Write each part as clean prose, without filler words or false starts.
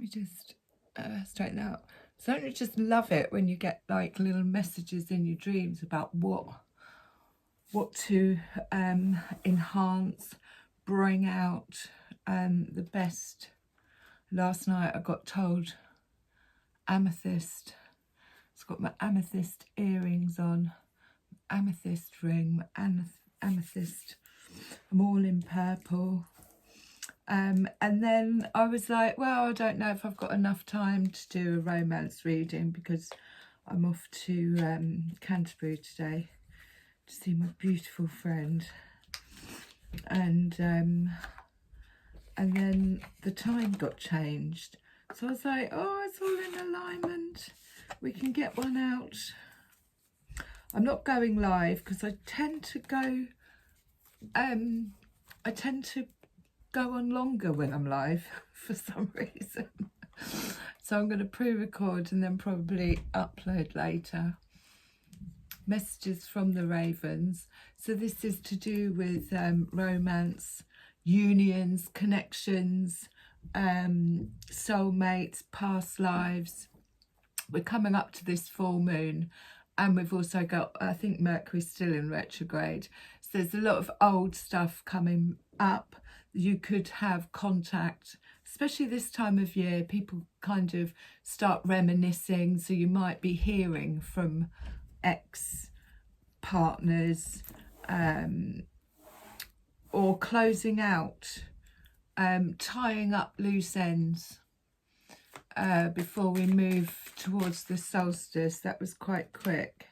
me just straighten out. So don't you just love it when you get like little messages in your dreams about what to enhance, bring out the best. Last night I got told amethyst. It's got my amethyst earrings on, amethyst ring, amethyst. I'm all in purple. And then I was like, well, I don't know if I've got enough time to do a romance reading because I'm off to Canterbury today to see my beautiful friend. And then the time got changed. So I was like, oh, it's all in alignment. We can get one out. I'm not going live because I tend to go on longer when I'm live for some reason. So I'm going to pre-record and then probably upload later. Messages from the Ravens. So this is to do with romance, unions, connections, soulmates, past lives. We're coming up to this full moon, and we've also got, I think Mercury's still in retrograde. So there's a lot of old stuff coming up. You could have contact, especially this time of year. People kind of start reminiscing, so you might be hearing from ex-partners, or closing out, tying up loose ends before we move towards the solstice. That was quite quick.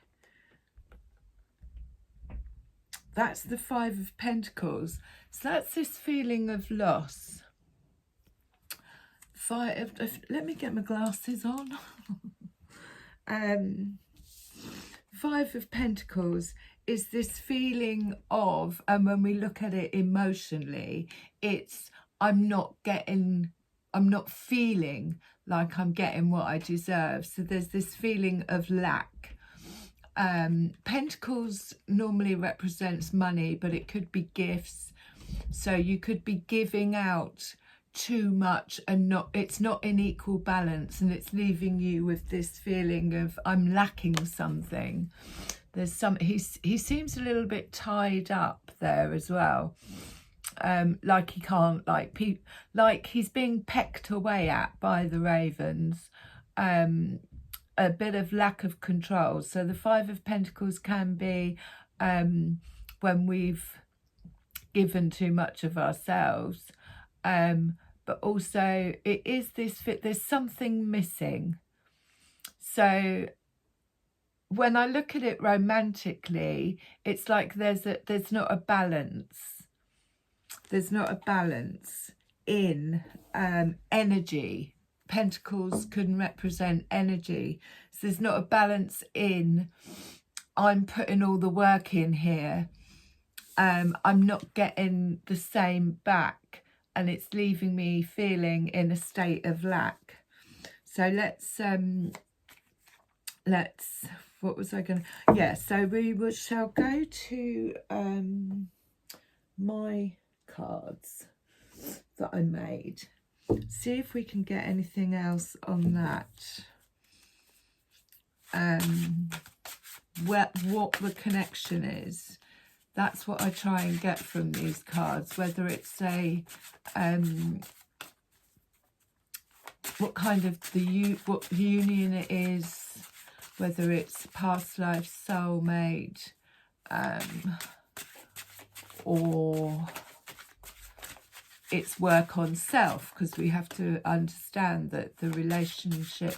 That's the Five of Pentacles. So that's this feeling of loss. Let me get my glasses on. Five of Pentacles is this feeling of, and when we look at it emotionally, it's I'm not feeling like I'm getting what I deserve. So there's this feeling of lack. Pentacles normally represents money, but it could be gifts. So you could be giving out too much and it's not in equal balance, and it's leaving you with this feeling of I'm lacking something. There's some he seems a little bit tied up there as well. Like he can't, like he's being pecked away at by the ravens. A bit of lack of control. So the Five of Pentacles can be when we've given too much of ourselves, but also it is this there's something missing. So when I look at it romantically, it's like there's not a balance. There's not a balance in energy. Pentacles can represent energy. So there's not a balance in I'm putting all the work in here. I'm not getting the same back, and it's leaving me feeling in a state of lack. So let's what was I going to, yeah, so shall go to my cards that I made. See if we can get anything else on that. What the connection is. That's what I try and get from these cards. Whether it's a what kind of what union it is. Whether it's past life, soulmate, or it's work on self, because we have to understand that the relationship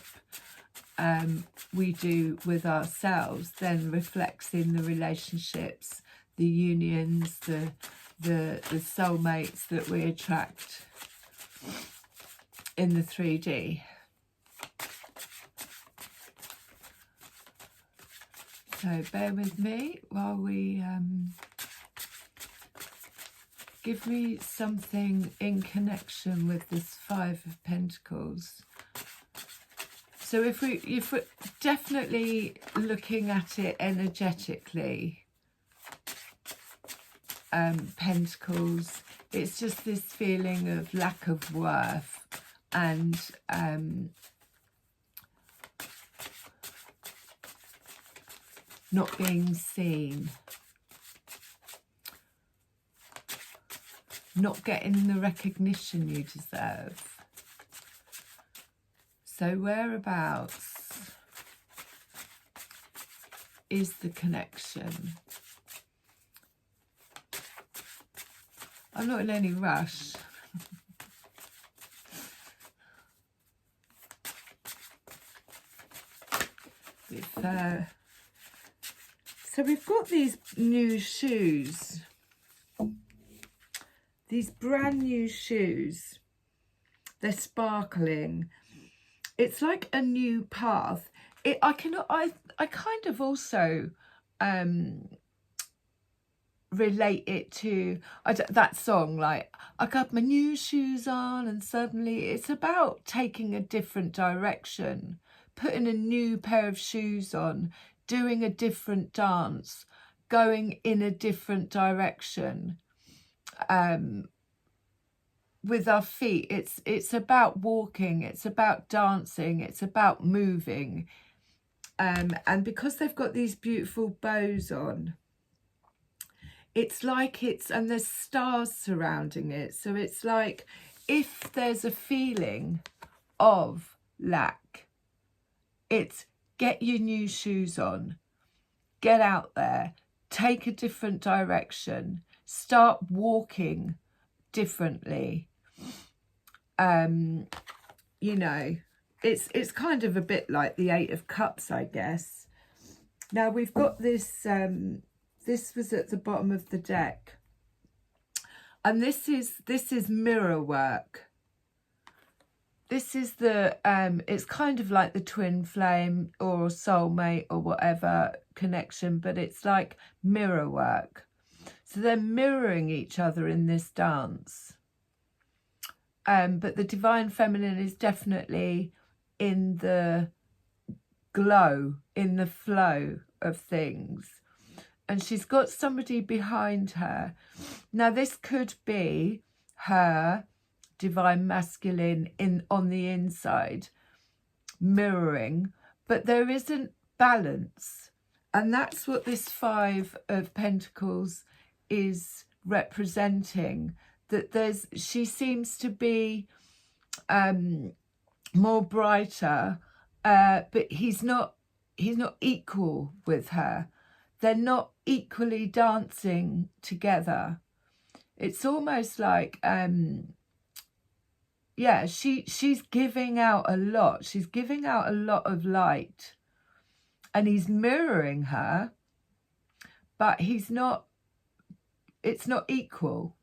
we do with ourselves then reflects in the relationships, the unions, the soulmates that we attract in the 3D. So bear with me while we give me something in connection with this Five of Pentacles. So if we're definitely looking at it energetically, Pentacles, it's just this feeling of lack of worth, and not being seen, not getting the recognition you deserve. So whereabouts is the connection? I'm not in any rush. So we've got these new shoes, these brand new shoes. They're sparkling. It's like a new path. I kind of also relate it to that song, like, I got my new shoes on and suddenly. It's about taking a different direction, putting a new pair of shoes on, doing a different dance, going in a different direction. With our feet, it's about walking, it's about dancing, it's about moving. And because they've got these beautiful bows on, it's like and there's stars surrounding it. So it's like, if there's a feeling of lack, it's get your new shoes on, get out there, take a different direction, start walking differently. You know, it's kind of a bit like the Eight of Cups, I guess. Now we've got this, this was at the bottom of the deck, and this is mirror work. This is the, it's kind of like the twin flame or soulmate or whatever connection, but it's like mirror work. So they're mirroring each other in this dance. But the divine feminine is definitely in the glow, in the flow of things. And she's got somebody behind her. Now this could be her divine masculine on the inside, mirroring, but there isn't balance. And that's what this Five of Pentacles is representing, that she seems to be more brighter, but he's not equal with her. They're not equally dancing together. It's almost like yeah, she's giving out a lot. She's giving out a lot of light, and he's mirroring her, but it's not equal.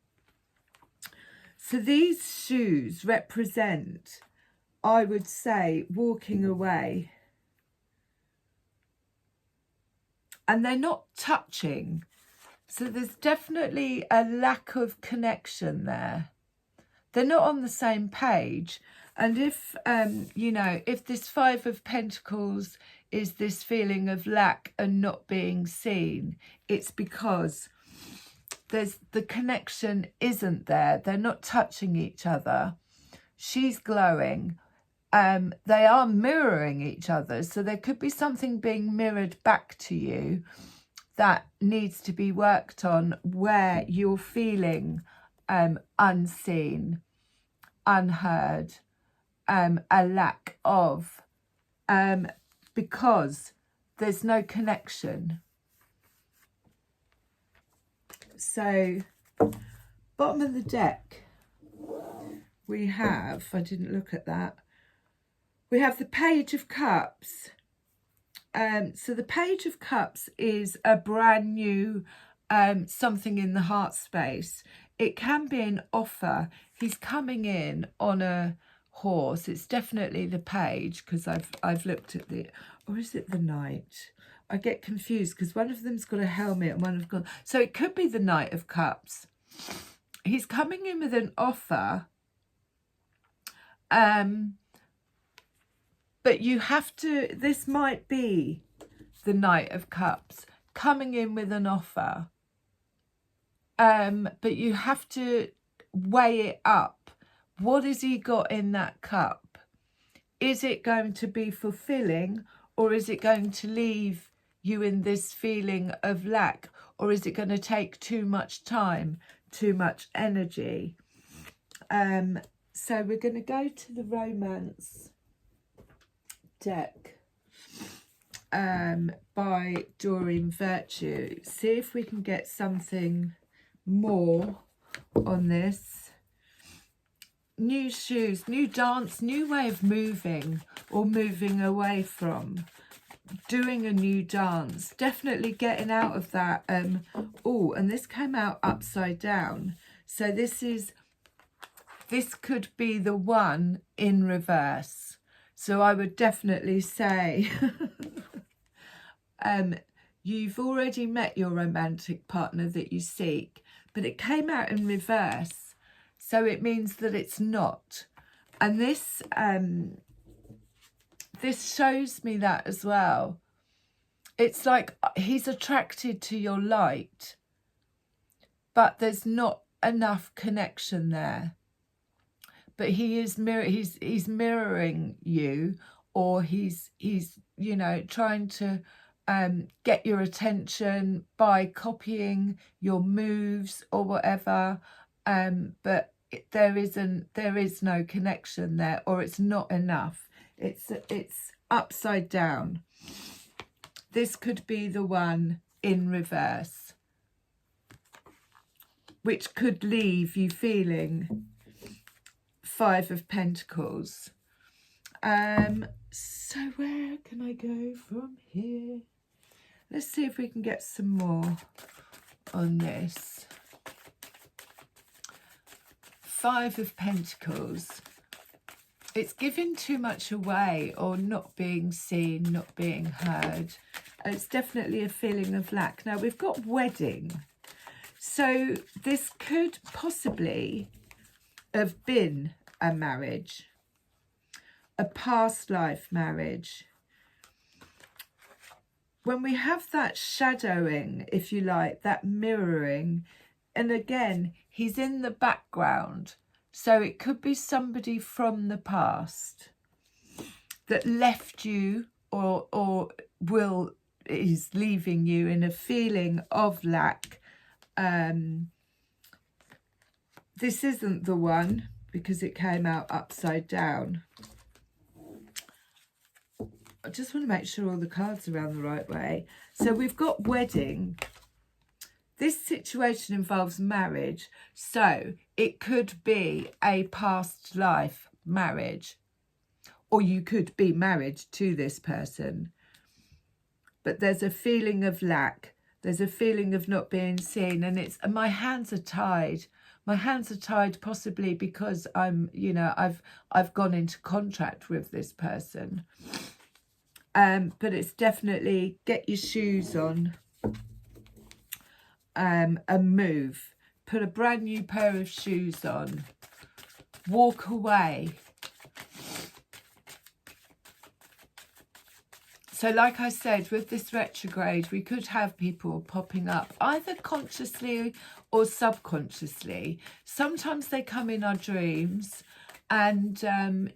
So these shoes represent, I would say, walking away. And they're not touching. So there's definitely a lack of connection there. They're not on the same page. And if, you know, if this Five of Pentacles is this feeling of lack and not being seen, it's because the connection isn't there. They're not touching each other. She's glowing. They are mirroring each other. So there could be something being mirrored back to you that needs to be worked on, where you're feeling unseen, unheard, a lack of, because there's no connection. So, bottom of the deck, we have, I didn't look at that, we have the Page of Cups. So the Page of Cups is a brand new something in the heart space. It can be an offer. He's coming in on a horse. It's definitely the Page, because I've looked at the, or is it the Knight? I get confused because one of them's got a helmet and one of got, so it could be the Knight of Cups. He's coming in with an offer. But you have to, this might be the Knight of Cups coming in with an offer. But you have to weigh it up What has he got in that cup? Is it going to be fulfilling, or is it going to leave you in this feeling of lack, or is it going to take too much time, too much energy? So we're going to go to the romance deck by Doreen Virtue. See if we can get something more on this. New shoes, new dance, new way of moving or moving away from. Doing a new dance, definitely getting out of that. Oh, and this came out upside down. So this could be the one in reverse. So I would definitely say you've already met your romantic partner that you seek, but it came out in reverse. So it means that it's not. And this this shows me that as well. It's like he's attracted to your light, but there's not enough connection there. But he is he's mirroring you, or he's you know, trying to get your attention by copying your moves or whatever. But there is no connection there, or it's not enough. It's upside down. This could be the one in reverse, which could leave you feeling 5 of Pentacles. So where can I go from here? Let's see if we can get some more on this. 5 of Pentacles. It's giving too much away, or not being seen, not being heard. It's definitely a feeling of lack. Now we've got wedding. So this could possibly have been a marriage, a past life marriage. When we have that shadowing, if you like, that mirroring, and again, he's in the background. So it could be somebody from the past that left you, or is leaving you in a feeling of lack. This isn't the one, because it came out upside down. I just want to make sure all the cards are around the right way. So we've got wedding. This situation involves marriage. So it could be a past life marriage, or you could be married to this person. But there's a feeling of lack. There's a feeling of not being seen. And it's, my hands are tied. My hands are tied possibly because I'm, you know, I've gone into contract with this person. But it's definitely get your shoes on, and move. Put a brand new pair of shoes on. Walk away. So like I said, with this retrograde, we could have people popping up either consciously or subconsciously. Sometimes they come in our dreams, and,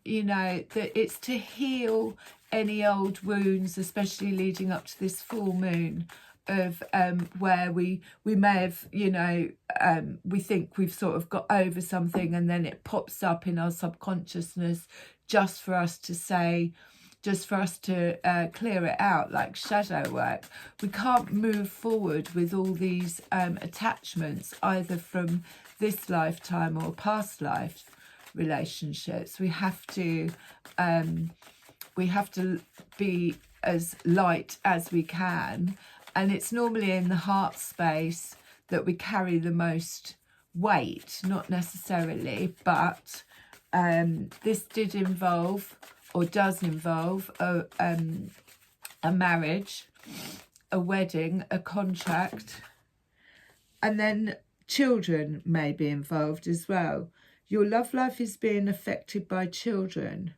you know, that it's to heal any old wounds, especially leading up to this full moon, of where we may have, you know, we think we've sort of got over something, and then it pops up in our subconsciousness just for us to say, just for us to clear it out, like shadow work. We can't move forward with all these attachments, either from this lifetime or past life relationships. We have to be as light as we can, and it's normally in the heart space that we carry the most weight, not necessarily, but this did involve, or does involve, a marriage, a wedding, a contract, and then children may be involved as well. Your love life is being affected by children.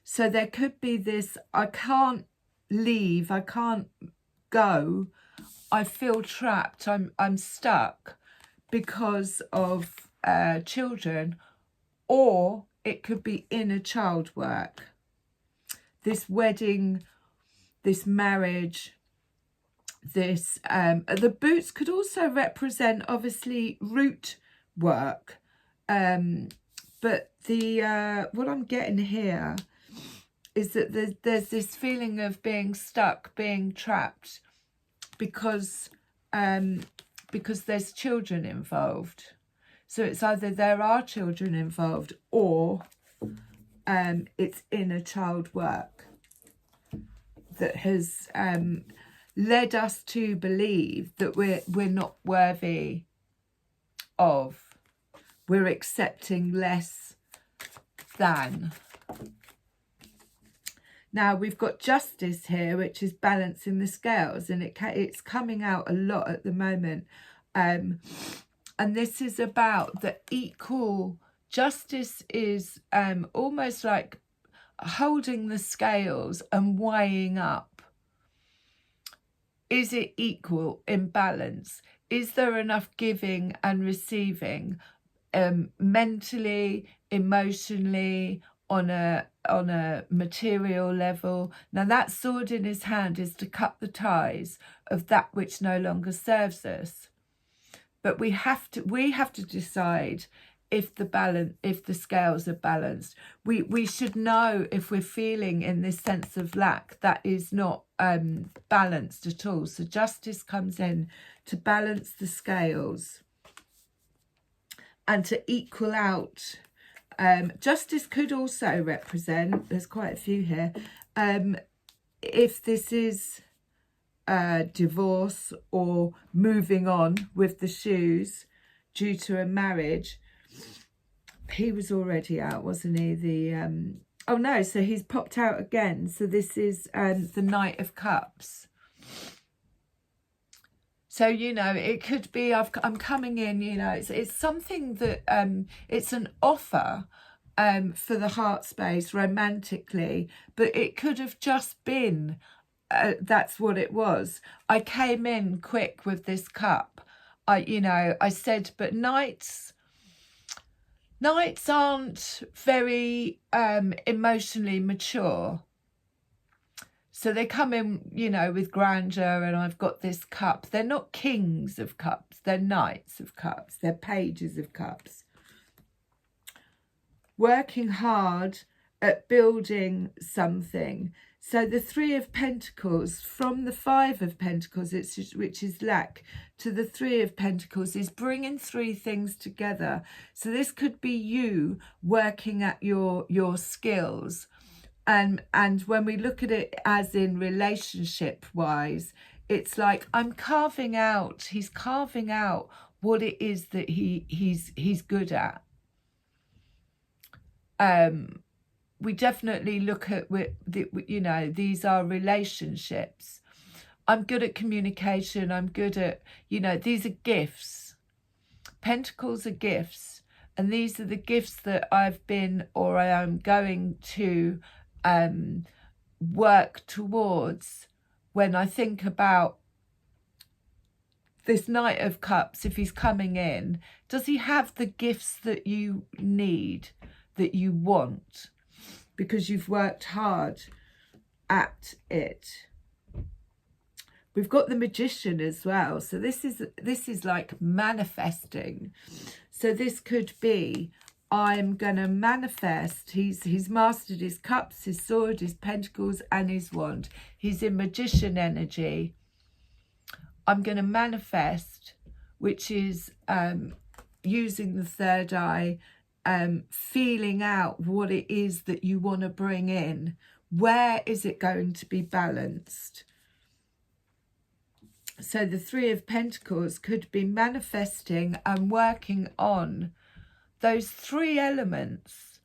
So there could be this, I can't leave, I can't go, I feel trapped, I'm stuck because of children, or it could be inner child work. This wedding, this marriage, this the boots could also represent obviously root work, but the what I'm getting here is that there's this feeling of being stuck, being trapped, because there's children involved. So it's either there are children involved, or it's inner child work that has led us to believe that we're not worthy of, we're accepting less than. Now we've got justice here, which is balancing the scales, and it's coming out a lot at the moment. And this is about the equal justice, is almost like holding the scales and weighing up. Is it equal, in balance? Is there enough giving and receiving, mentally, emotionally, on a material level? Now that sword in his hand is to cut the ties of that which no longer serves us. But we have to decide if the scales are balanced. We should know if we're feeling in this sense of lack that is not balanced at all. So justice comes in to balance the scales and to equal out. Justice could also represent, there's quite a few here, if this is divorce or moving on with the shoes due to a marriage. He was already out, wasn't he? Oh no, so he's popped out again. So this is the Knight of Cups. So, you know, it could be I'm coming in, you know, it's something that it's an offer for the heart space romantically, but it could have just been that's what it was. I came in quick with this cup. I said, but knights aren't very emotionally mature. So they come in, you know, with grandeur, and I've got this cup. They're not kings of cups. They're knights of cups. They're pages of cups. Working hard at building something. So the Three of Pentacles, from the Five of Pentacles, which is lack, to the Three of Pentacles, is bringing three things together. So this could be you working at your skills. And when we look at it as in relationship wise, it's like he's carving out what it is that he's good at. We definitely look at, you know, these are relationships. I'm good at communication. I'm good at, you know, these are gifts. Pentacles are gifts. And these are the gifts that I've been, or I am going to work towards when I think about this Knight of Cups. If he's coming in, does he have the gifts that you need, that you want, because you've worked hard at it? We've got the Magician as well. So this is like manifesting. So this could be, I'm going to manifest. He's mastered his cups, his sword, his pentacles, and his wand. He's in Magician energy. I'm going to manifest, which is using the third eye, feeling out what it is that you want to bring in. Where is it going to be balanced? So the Three of Pentacles could be manifesting and working on those three elements,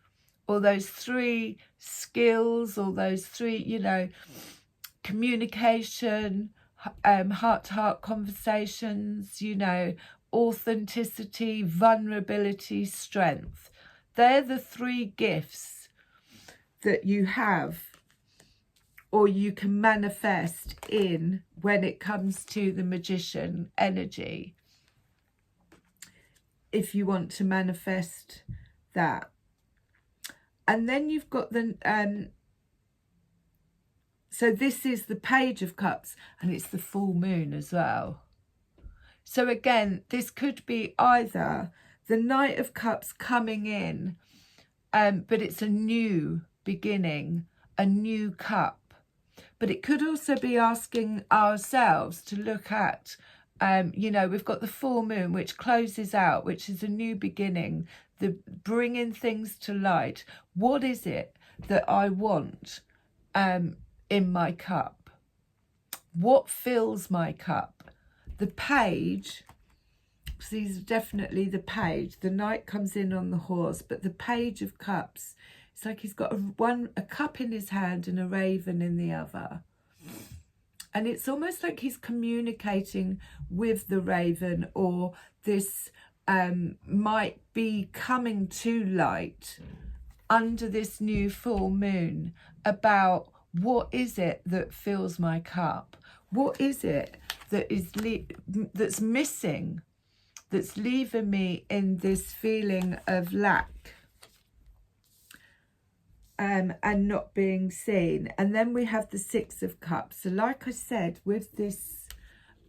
or those three skills, or those three, you know, communication, heart-to-heart conversations, you know, authenticity, vulnerability, strength. They're the three gifts that you have, or you can manifest in when it comes to the Magician energy. If you want to manifest that. And then you've got the so this is the Page of Cups, and it's the full moon as well. So again, this could be either the Knight of Cups coming in, but it's a new beginning, a new cup. But it could also be asking ourselves to look at, you know, we've got the full moon, which closes out, which is a new beginning, the bringing things to light. What is it that I want in my cup? What fills my cup? The Page, because these are definitely the Page. The Knight comes in on the horse, but the Page of Cups, it's like he's got a cup in his hand and a raven in the other. And it's almost like he's communicating with the raven, or this might be coming to light under this new full moon about what is it that fills my cup? What is it that is that's missing, that's leaving me in this feeling of lack? And not being seen. And then we have the Six of Cups. So like I said, with this,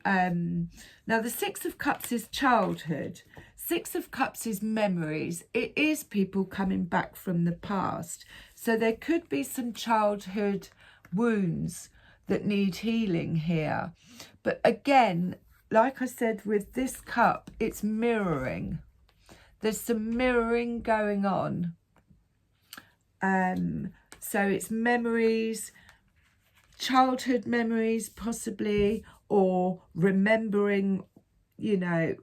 now the Six of Cups is childhood. Six of Cups is memories. It is people coming back from the past. So there could be some childhood wounds that need healing here. But again, like I said, with this cup, it's mirroring. There's some mirroring going on. So it's memories, childhood memories possibly, or remembering, you know,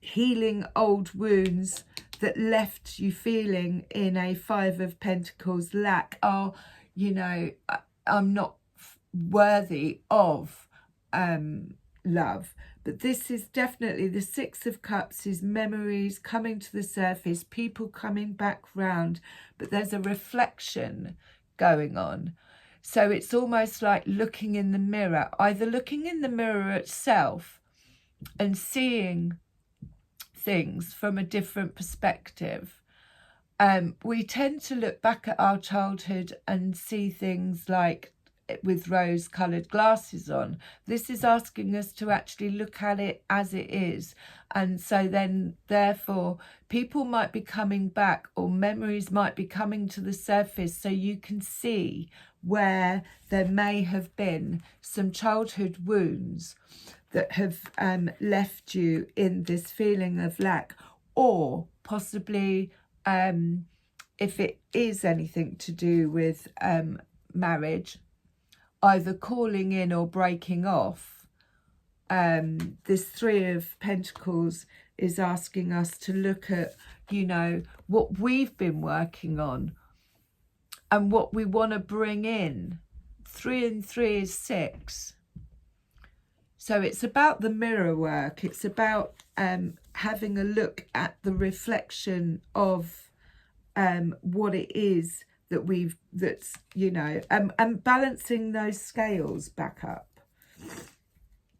healing old wounds that left you feeling in a Five of Pentacles lack. Oh, you know, I'm not worthy of love. But this is definitely the Six of Cups is memories coming to the surface, people coming back round, but there's a reflection going on. So it's almost like looking in the mirror, either looking in the mirror itself and seeing things from a different perspective. We tend to look back at our childhood and see things like with rose-coloured glasses on. This is asking us to actually look at it as it is. And so then, therefore, people might be coming back, or memories might be coming to the surface, so you can see where there may have been some childhood wounds that have left you in this feeling of lack, or possibly if it is anything to do with marriage, either calling in or breaking off. This Three of Pentacles is asking us to look at, you know, what we've been working on and what we want to bring in. 3 and 3 is 6. So it's about the mirror work. It's about having a look at the reflection of what it is that that's, you know, and balancing those scales back up,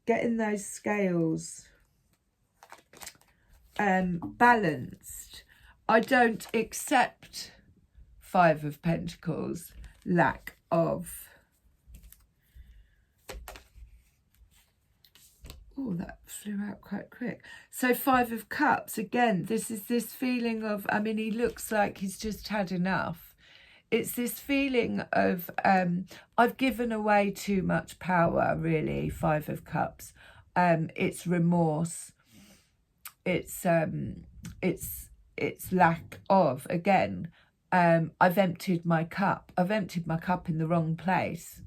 getting those scales balanced. I don't accept Five of Pentacles, lack of. Oh, that flew out quite quick. So Five of Cups, again, this is this feeling of, I mean, he looks like he's just had enough. It's this feeling of, I've given away too much power, really, Five of Cups. It's remorse. It's lack of, again, I've emptied my cup. I've emptied my cup in the wrong place.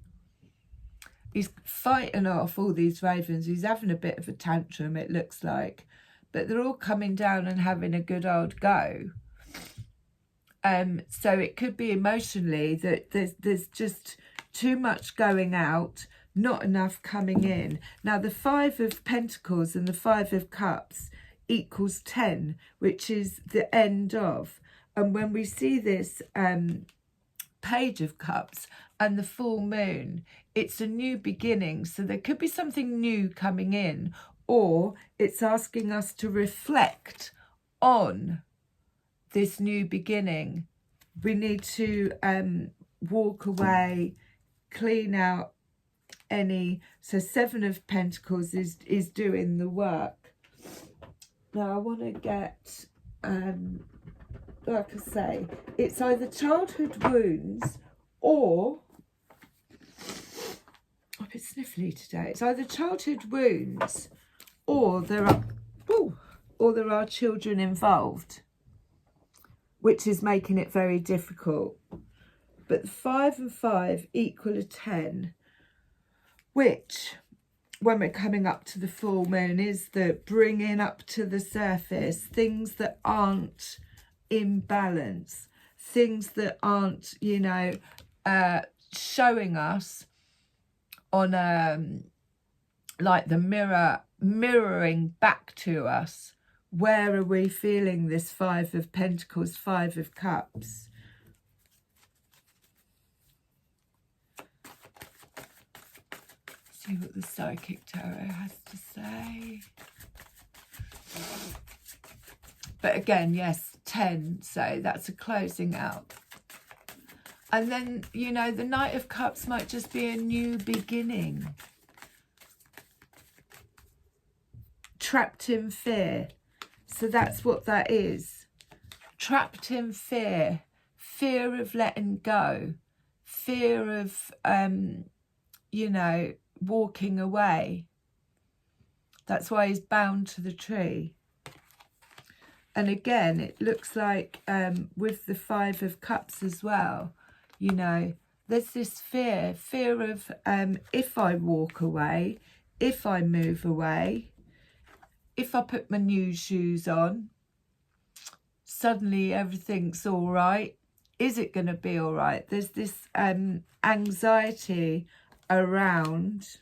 He's fighting off all these ravens. He's having a bit of a tantrum, it looks like. But they're all coming down and having a good old go. So it could be emotionally that there's just too much going out, not enough coming in. Now, the Five of Pentacles and the Five of Cups equals 10, which is the end of. And when we see this Page of Cups and the full moon, it's a new beginning. So there could be something new coming in, or it's asking us to reflect on this new beginning we need to walk away, clean out any. So Seven of Pentacles is doing the work. Now I want to get, like I say, it's either childhood wounds or, I'm a bit sniffly today. It's either childhood wounds or there are children involved, which is making it very difficult. But the 5 and 5 equal a 10, which, when we're coming up to the full moon, is the bringing up to the surface things that aren't in balance, things that aren't, you know, showing us on like the mirroring back to us. Where are we feeling this 5 of Pentacles, 5 of Cups? See what the Psychic Tarot has to say. But again, yes, 10, so that's a closing out. And then, you know, the Knight of Cups might just be a new beginning. Trapped in fear. So that's what that is. Trapped in fear. Fear of letting go. Fear of, you know, walking away. That's why he's bound to the tree. And again, it looks like with the 5 of Cups as well, you know, there's this fear of if I walk away, if I move away, if I put my new shoes on, suddenly everything's all right. Is it going to be all right? There's this anxiety around.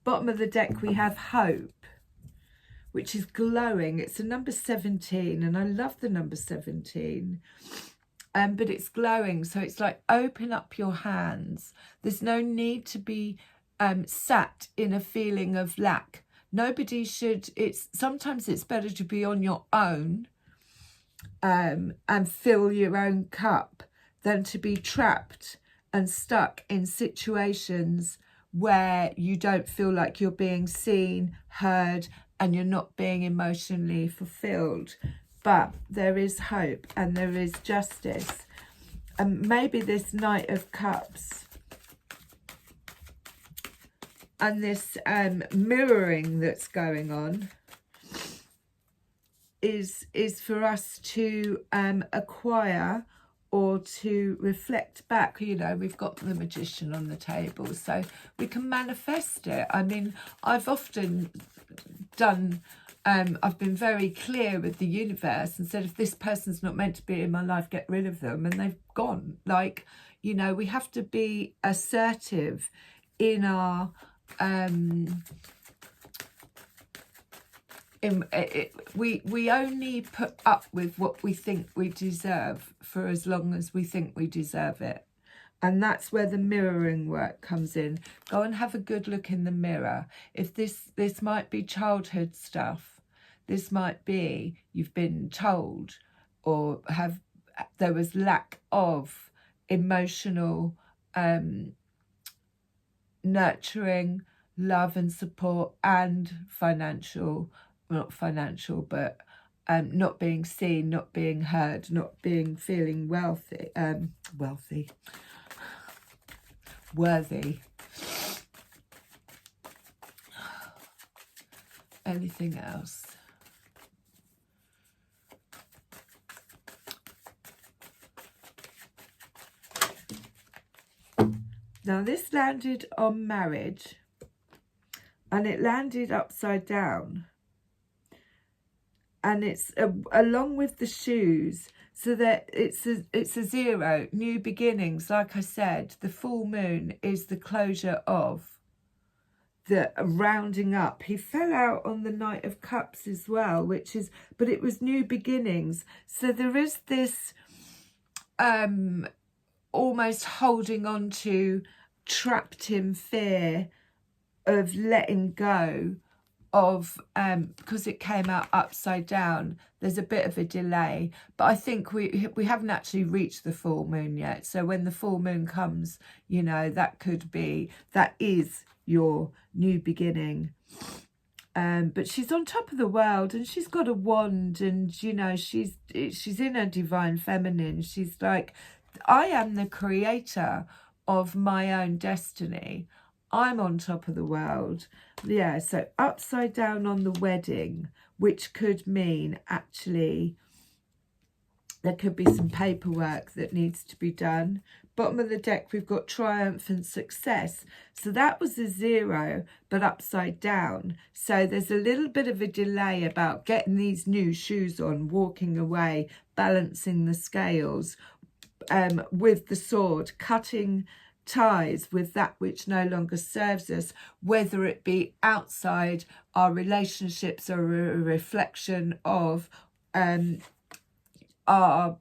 Bottom of the deck, we have hope, which is glowing. It's a number 17, and I love the number 17. But it's glowing, so it's like open up your hands. There's no need to be sat in a feeling of lack. Nobody should. Sometimes it's better to be on your own and fill your own cup than to be trapped and stuck in situations where you don't feel like you're being seen, heard, and you're not being emotionally fulfilled. But there is hope and there is justice. And maybe this Knight of Cups and this mirroring that's going on is for us to acquire or to reflect back. You know, we've got the Magician on the table, so we can manifest it. I mean, I've often done, I've been very clear with the universe and said, if this person's not meant to be in my life, get rid of them, and they've gone. Like, you know, we have to be assertive in our we only put up with what we think we deserve for as long as we think we deserve it. And that's where the mirroring work comes in. Go and have a good look in the mirror. If this might be childhood stuff, this might be you've been told or there was lack of emotional nurturing, love and support, and financial, not financial, but not being seen, not being heard, not feeling worthy. Anything else? Now this landed on marriage, and it landed upside down, and it's along with the shoes, so that it's a 0, new beginnings. Like I said, the full moon is the closure of the rounding up. He fell out on the Knight of Cups as well, but it was new beginnings. So there is this almost holding on to, trapped in fear of letting go of, because it came out upside down, there's a bit of a delay, but I think we haven't actually reached the full moon yet. So when the full moon comes, you know, that is your new beginning. But she's on top of the world, and she's got a wand, and you know, she's in her divine feminine. She's like, I am the creator of my own destiny. I'm on top of the world. Yeah, so upside down on the wedding, which could mean actually there could be some paperwork that needs to be done. Bottom of the deck, we've got triumph and success. So that was a 0, but upside down. So there's a little bit of a delay about getting these new shoes on, walking away, balancing the scales, with the sword, cutting ties with that which no longer serves us, whether it be outside our relationships or a reflection of our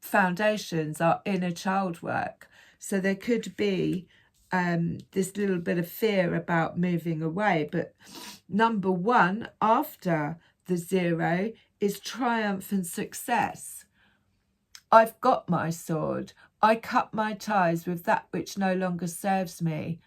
foundations, our inner child work. So there could be this little bit of fear about moving away. But number 1 after the 0 is triumph and success. I've got my sword. I cut my ties with that which no longer serves me.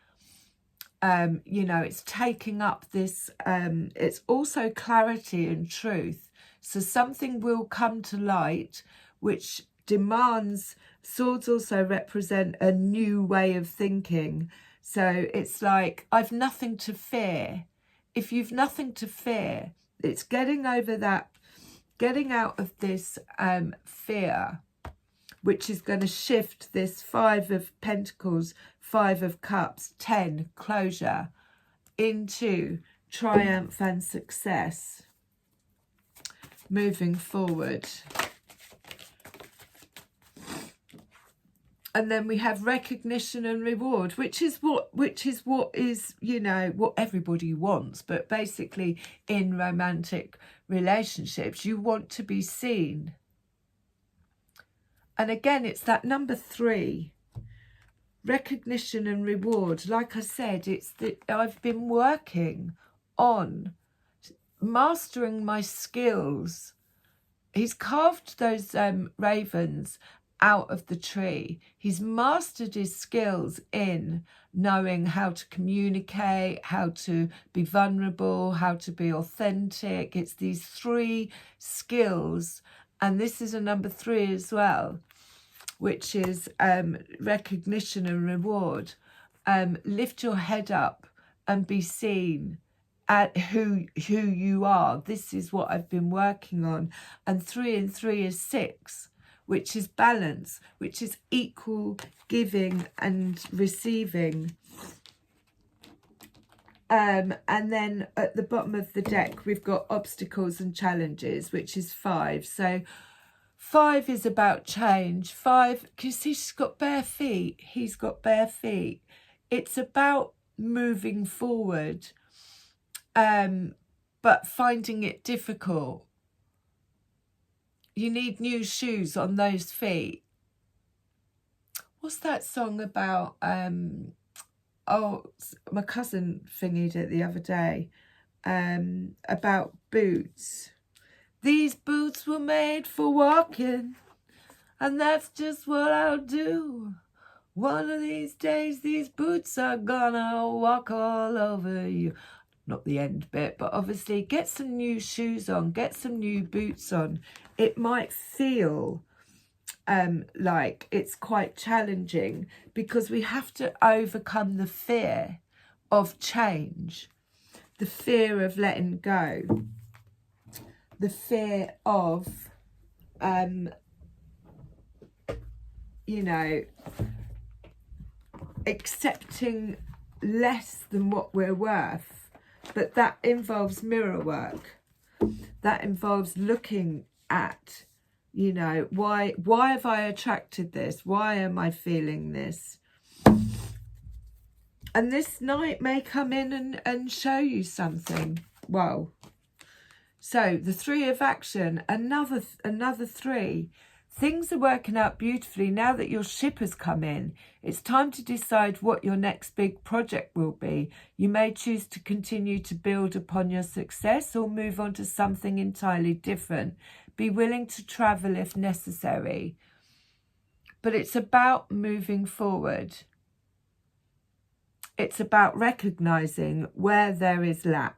You know, it's taking up this, it's also clarity and truth. So something will come to light which demands, swords also represent a new way of thinking. So it's like, I've nothing to fear. If you've nothing to fear, it's getting over that, getting out of this fear, which is going to shift this 5 of Pentacles, 5 of Cups, 10, closure, into triumph and success, moving forward. And then we have recognition and reward, which is what is, you know, what everybody wants. But basically in romantic relationships, you want to be seen. And again, it's that number 3, recognition and reward. Like I said, it's that I've been working on mastering my skills. He's carved those ravens out of the tree. He's mastered his skills in knowing how to communicate, how to be vulnerable, how to be authentic. It's these 3 skills. And this is a number 3 as well, which is recognition and reward. Lift your head up and be seen at who you are. This is what I've been working on. And 3 and 3 is 6, which is balance, which is equal giving and receiving. And then at the bottom of the deck, we've got obstacles and challenges, which is 5. So 5 is about change. 5, because she's got bare feet. He's got bare feet. It's about moving forward, but finding it difficult. You need new shoes on those feet. What's that song about? Oh, my cousin thingied it the other day, about boots. These boots were made for walking, and that's just what I'll do. One of these days, these boots are gonna walk all over you. Not the end bit, but obviously get some new shoes on, get some new boots on. It might feel like it's quite challenging because we have to overcome the fear of change, the fear of letting go, the fear of, you know, accepting less than what we're worth. But that involves mirror work. That involves looking at, you know, why have I attracted this? Why am I feeling this? And this night may come in and show you something. Well, so the 3 of action, another 3. Things are working out beautifully now that your ship has come in. It's time to decide what your next big project will be. You may choose to continue to build upon your success or move on to something entirely different. Be willing to travel if necessary. But it's about moving forward. It's about recognizing where there is lack.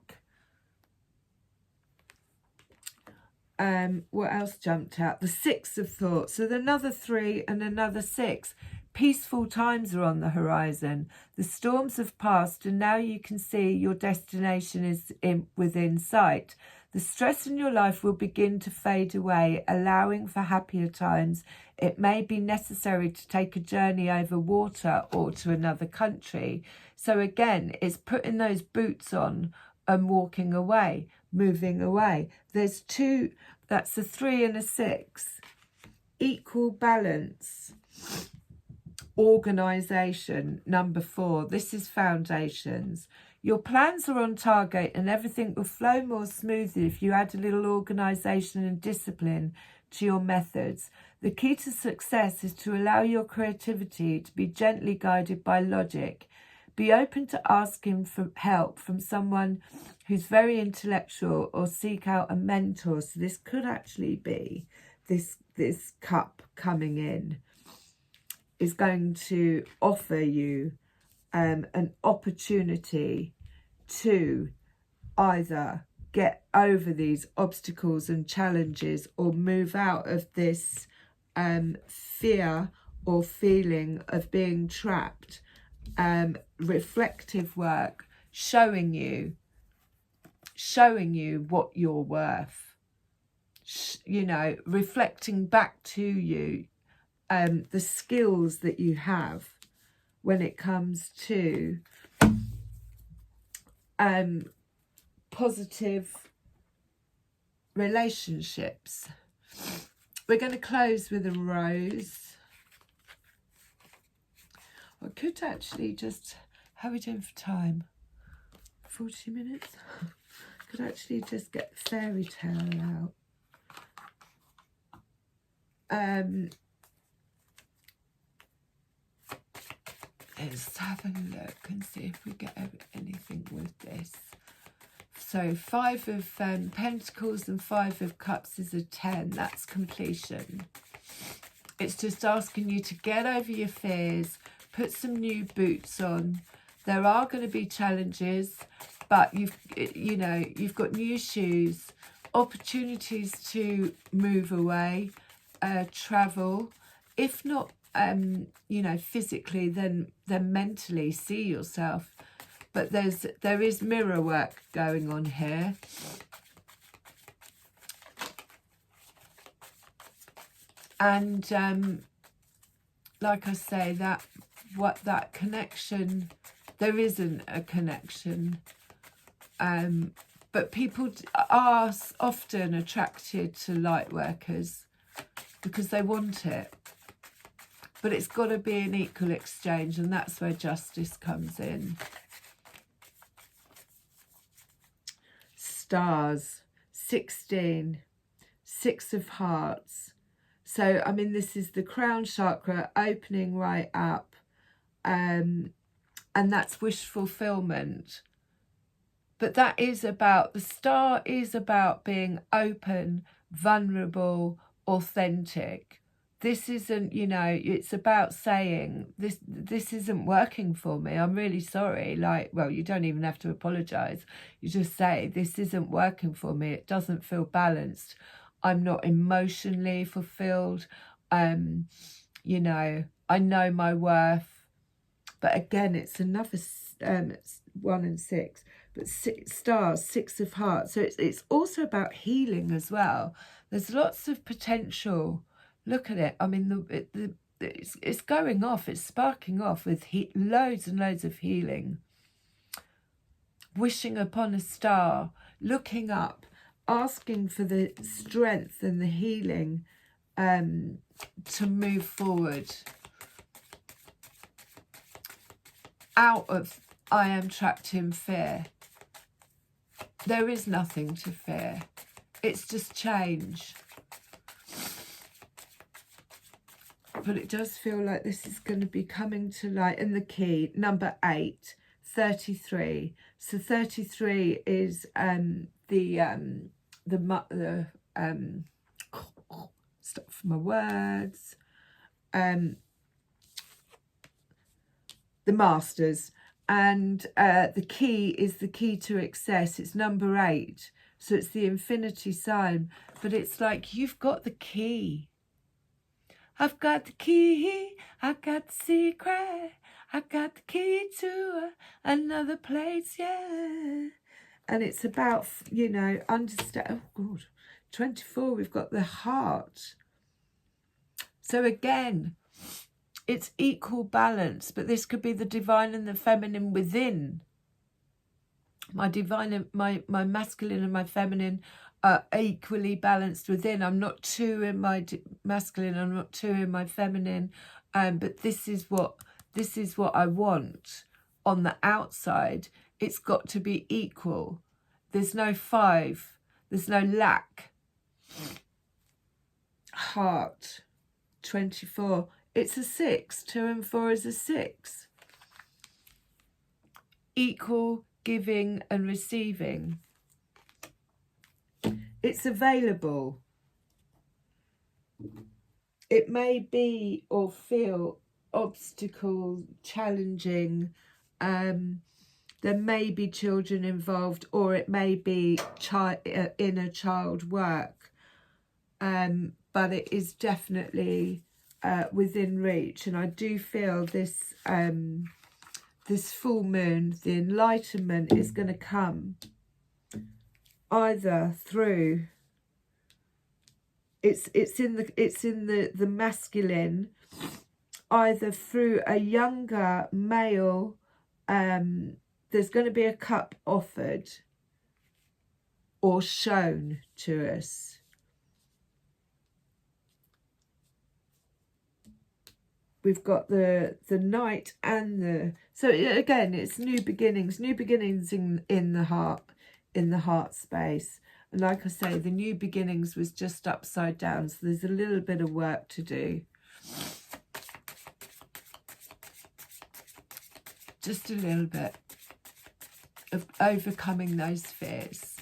What else jumped out? The Six of Thoughts. So another 3 and another 6. Peaceful times are on the horizon. The storms have passed and now you can see your destination is within sight. The stress in your life will begin to fade away, allowing for happier times. It may be necessary to take a journey over water or to another country. So again, it's putting those boots on and walking away, moving away. There's 2, that's a 3 and a 6. Equal balance. Organisation, number 4. This is foundations. Your plans are on target and everything will flow more smoothly if you add a little organisation and discipline to your methods. The key to success is to allow your creativity to be gently guided by logic. Be open to asking for help from someone who's very intellectual or seek out a mentor. So this could actually be this cup coming in is going to offer you an opportunity to either get over these obstacles and challenges or move out of this fear or feeling of being trapped. Reflective work, showing you what you're worth, you know, reflecting back to you the skills that you have when it comes to positive relationships. We're going to close with a rose. I could actually just, how are we doing for time? 40 minutes? Could actually just get fairy tale out. Let's have a look and see if we get anything with this. So 5 of Pentacles and 5 of Cups is a 10. That's completion. It's just asking you to get over your fears, put some new boots on. There are going to be challenges, but you've got new shoes, opportunities to move away, travel. If not, physically, then mentally see yourself. But there is mirror work going on here. And like I say, that connection, there isn't a connection. But people are often attracted to light workers because they want it. But it's got to be an equal exchange, and that's where justice comes in. Stars, 16, 6 of Hearts. So, I mean, this is the crown chakra opening right up. And that's wish fulfillment. But that is about, the star is about being open, vulnerable, authentic. This isn't, it's about saying, this isn't working for me. I'm really sorry. Like, well, you don't even have to apologise. You just say, this isn't working for me. It doesn't feel balanced. I'm not emotionally fulfilled. I know my worth. But again, it's another 1 and 6. But stars, 6 of Hearts. So it's also about healing as well. There's lots of potential. Look at it. I mean, it's going off. It's sparking off with loads and loads of healing. Wishing upon a star, looking up, asking for the strength and the healing to move forward. Out of I am trapped in fear. There is nothing to fear. It's just change. but it does feel like this is going to be coming to light. And the key, number 8, 33. So 33 is stop for my words, the masters, and the key is the key to excess. It's number 8, so it's the infinity sign, but it's like you've got the key. I've got the key, I got the secret, I got the key to another place, yeah. And it's about, you know, understand. Oh God, 24, we've got the heart. So again, it's equal balance, but this could be the divine and the feminine within. My divine and my masculine and my feminine are equally balanced within. I'm not too in my masculine, I'm not too in my feminine, but this is what I want on the outside. It's got to be equal. There's no 5, there's no lack. Heart, 24. It's a 6. 2 and 4 is a 6. Equal giving and receiving. It's available. It may be or feel obstacle, challenging. There may be children involved, or it may be inner child work. But it is definitely within reach. And I do feel this this full moon, the enlightenment is going to come either through it's in the masculine, either through a younger male. There's going to be a cup offered or shown to us. We've got the knight and the, so again, it's new beginnings in the heart space. And like I say, the new beginnings was just upside down, so there's a little bit of work to do. Just a little bit of overcoming those fears.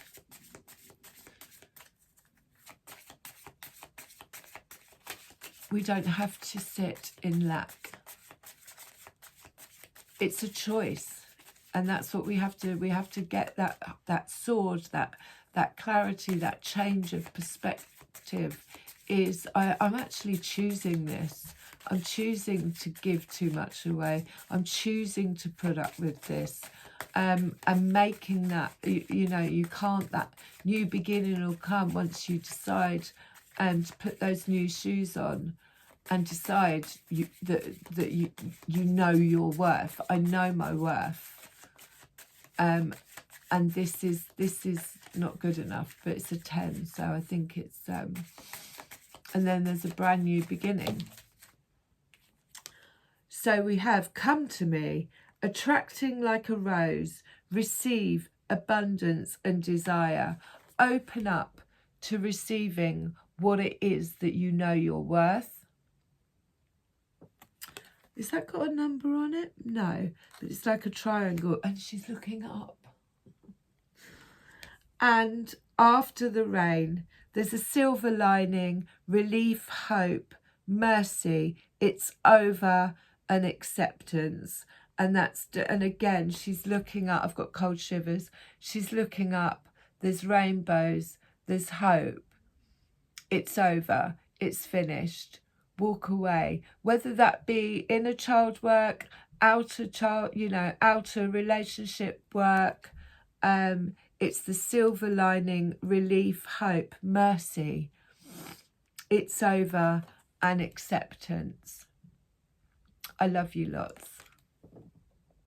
We don't have to sit in lack. It's a choice, and that's what we have to get, that sword, that clarity, that change of perspective. Is I'm actually choosing this. I'm choosing to give too much away. I'm choosing to put up with this. And making that, you know, you can't, that new beginning will come once you decide and put those new shoes on and decide that you know your worth. I know my worth. And this is not good enough, but it's a 10, so I think it's and then there's a brand new beginning. So we have come to me, attracting like a rose, receive abundance and desire. Open up to receiving what it is that you know you're worth. Is that got a number on it? No, but it's like a triangle, and she's looking up. And after the rain, there's a silver lining, relief, hope, mercy. It's over, and acceptance. And again, she's looking up. I've got cold shivers. She's looking up. There's rainbows. There's hope. It's over. It's finished. Walk away. Whether that be inner child work, outer relationship work. It's the silver lining, relief, hope, mercy. It's over, and acceptance. I love you lots.